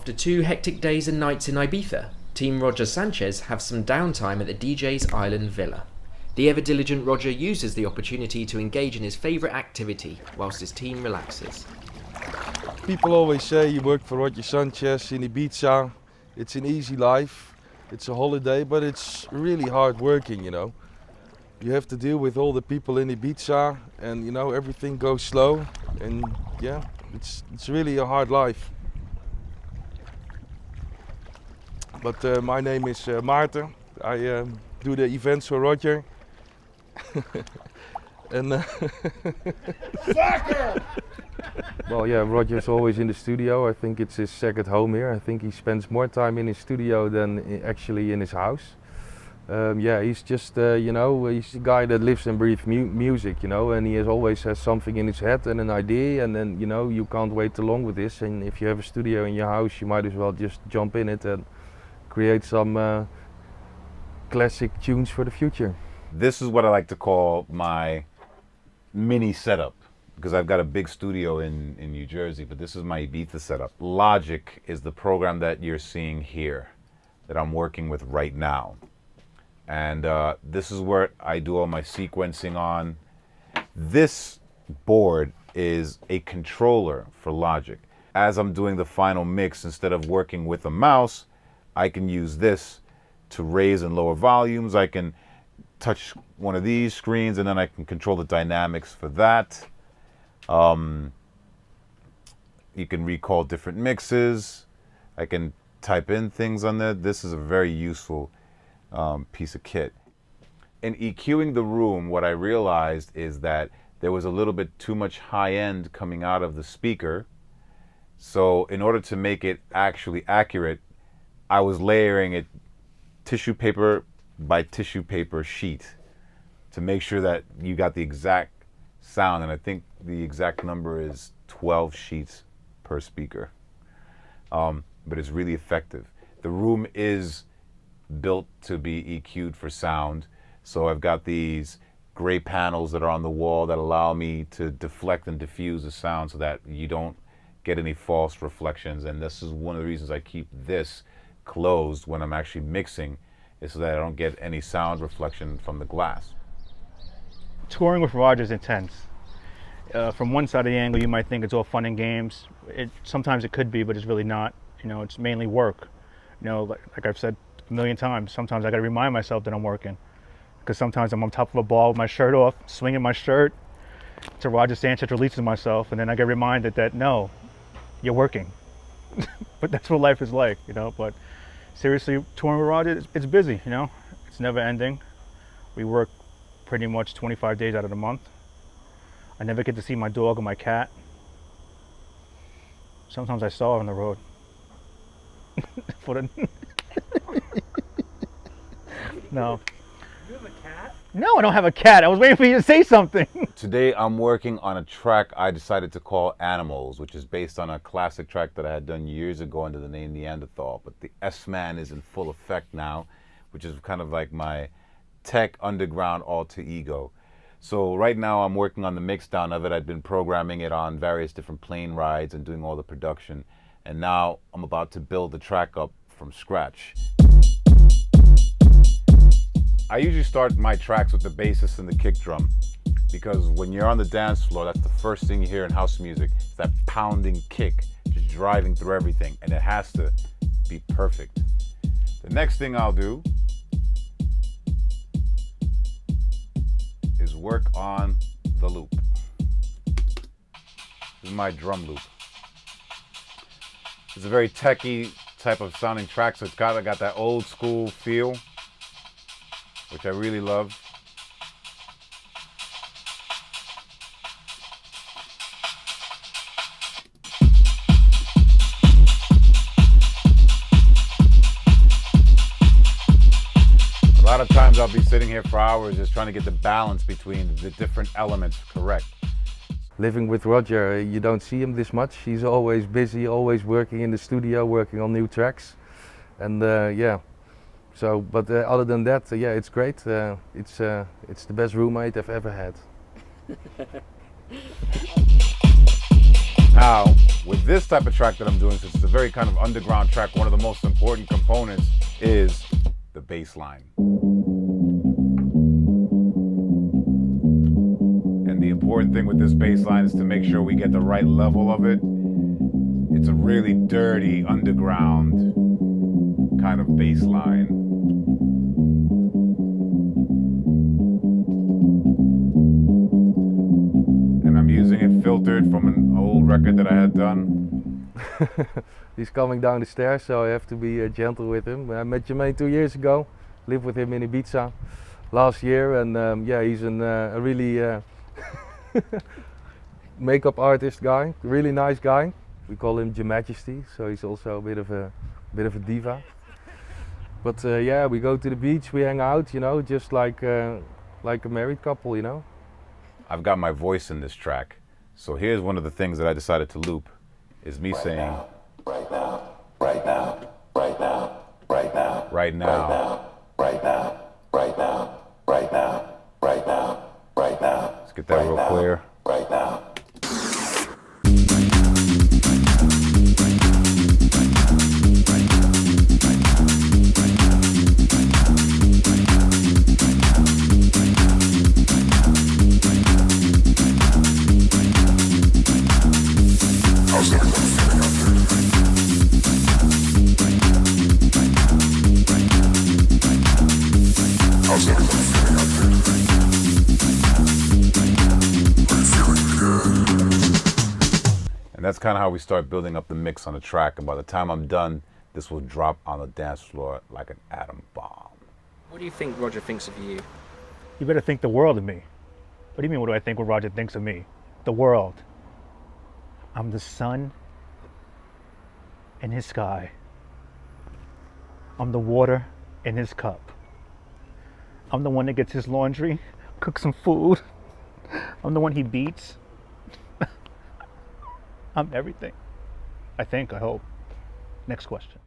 After 2 hectic days and nights in Ibiza, Team Roger Sanchez have some downtime at the DJ's Island Villa. The ever-diligent Roger uses the opportunity to engage in his favourite activity whilst his team relaxes. People always say you work for Roger Sanchez in Ibiza. It's an easy life, it's a holiday, but it's really hard working, you know. You have to deal with all the people in Ibiza and, you know, everything goes slow. And yeah, it's really a hard life. But my name is Maarten. I do the events for Roger. And well, yeah, Roger's always in the studio. I think it's his second home here. I think he spends more time in his studio than actually in his house. Yeah, he's just, you know, he's a guy that lives and breathes music, you know, and he always has something in his head and an idea, and then, you know, you can't wait too long with this. And if you have a studio in your house, you might as well just jump in it and create some classic tunes for the future. This is what I like to call my mini setup, because I've got a big studio in New Jersey, but this is my Ibiza setup. Logic is the program that you're seeing here, that I'm working with right now. And this is where I do all my sequencing on. This board is a controller for Logic. As I'm doing the final mix, instead of working with a mouse, I can use this to raise and lower volumes. I can touch one of these screens and then I can control the dynamics for that. You can recall different mixes. I can type in things on there. This is a very useful piece of kit. In EQing the room, what I realized is that there was a little bit too much high end coming out of the speaker. So in order to make it actually accurate, I was layering it tissue paper by tissue paper sheet to make sure that you got the exact sound. And I think the exact number is 12 sheets per speaker. But it's really effective. The room is built to be EQ'd for sound. So I've got these gray panels that are on the wall that allow me to deflect and diffuse the sound so that you don't get any false reflections. And this is one of the reasons I keep this closed when I'm actually mixing, is so that I don't get any sound reflection from the glass. Touring with Roger is intense. From one side of the angle, you might think it's all fun and games. Sometimes it could be, but it's really not. You know, it's mainly work. You know, like I've said a million times, sometimes I got to remind myself that I'm working. Because sometimes I'm on top of a ball with my shirt off, swinging my shirt to Roger Sanchez, releasing myself, and then I get reminded that, no, you're working. But that's what life is like, you know. But seriously, touring with Roger, it's busy, you know. It's never ending. We work pretty much 25 days out of the month. I never get to see my dog or my cat. Sometimes I starve on the road. No. You have a cat? No, I don't have a cat. I was waiting for you to say something. Today I'm working on a track I decided to call Animals, which is based on a classic track that I had done years ago under the name Neanderthal. But the S-Man is in full effect now, which is kind of like my tech underground alter ego. So right now I'm working on the mix down of it. I've been programming it on various different plane rides and doing all the production. And now I'm about to build the track up from scratch. I usually start my tracks with the bassist and the kick drum, because when you're on the dance floor, that's the first thing you hear in house music. It's that pounding kick, just driving through everything, and it has to be perfect. The next thing I'll do is work on the loop. This is my drum loop. It's a very techie type of sounding track, so it's got that old school feel, which I really love. A lot of times I'll be sitting here for hours just trying to get the balance between the different elements correct. Living with Roger, you don't see him this much. He's always busy, always working in the studio, working on new tracks. And yeah. So, but other than that, yeah, it's great. It's the best roommate I've ever had. Now, with this type of track that I'm doing, since it's a very kind of underground track, one of the most important components is the bass line. And the important thing with this bass line is to make sure we get the right level of it. It's a really dirty, underground kind of bass line. And I'm using it filtered from an old record that I had done. He's coming down the stairs, so I have to be gentle with him. I met Jermaine 2 years ago, lived with him in Ibiza last year, and yeah, he's a really makeup artist guy, really nice guy. We call him Your Majesty, so he's also a bit of a diva. But yeah, we go to the beach, we hang out, you know, just like a married couple, you know. I've got my voice in this track, so here's one of the things that I decided to loop, is me saying, right now, right now, right now, right now, right now, right now, right now, right now, right now, right now. Let's get that real clear. Right now. And that's kind of how we start building up the mix on the track. And by the time I'm done, this will drop on the dance floor like an atom bomb. What do you think Roger thinks of you? You better think the world of me. What do you mean, what do I think what Roger thinks of me? The world. I'm the sun in his sky. I'm the water in his cup. I'm the one that gets his laundry, cooks some food. I'm the one he beats. I'm everything. I think, I hope. Next question.